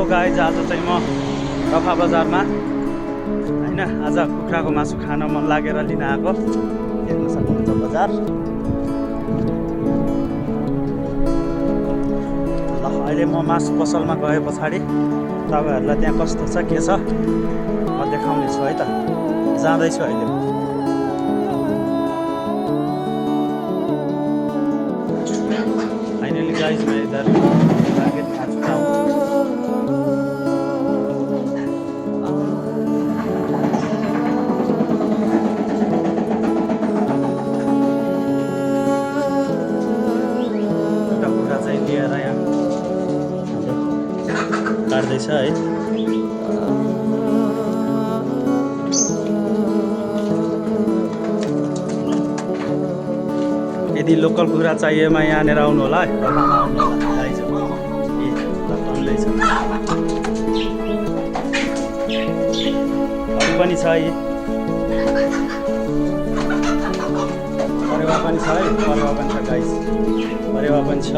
Guys आज चाहिँ म रफा बजारमा हैन आज कुखुराको मासु खान मन लागेर लिन आएको। हेर्न सक्नुहुन्छ बजार। ल अहिले म मासु पसलमा गए पछाडि तपाईहरुलाई त्यहाँ कस्तो छ के छ म देखाउने छु है त। जाँदैछु अहिले। फाइनली गाइज मैं इधर मार्केट में आ चुका हूँ। कुखुरा चाहिँ लिएर यहाँ काट्दैछ है। यदि लोकल कुखुरा चाहिएमा यहाँनिर आउनु होला है। पनि छ है, परेवा पनि छ है, परेवा पनि छ गाइस, परेवा पनि छ।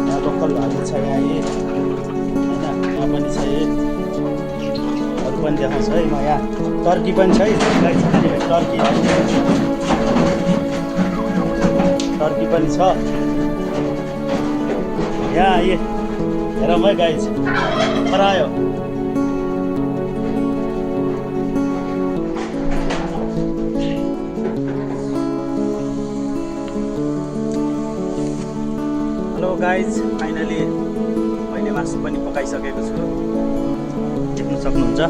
यहाँ लोकल भाजी छ यहाँ यी हैन, यहाँ पनि छ यी अरू पनि देखाउँछ है। म यहाँ टर्की पनि छ है गाइस, टर्की पनि छ यहाँ यी हेरौँ है गाइस। परायो गाइज फाइनली मैले मासु पनि पकाइसकेको छु, देख्न सक्नुहुन्छ।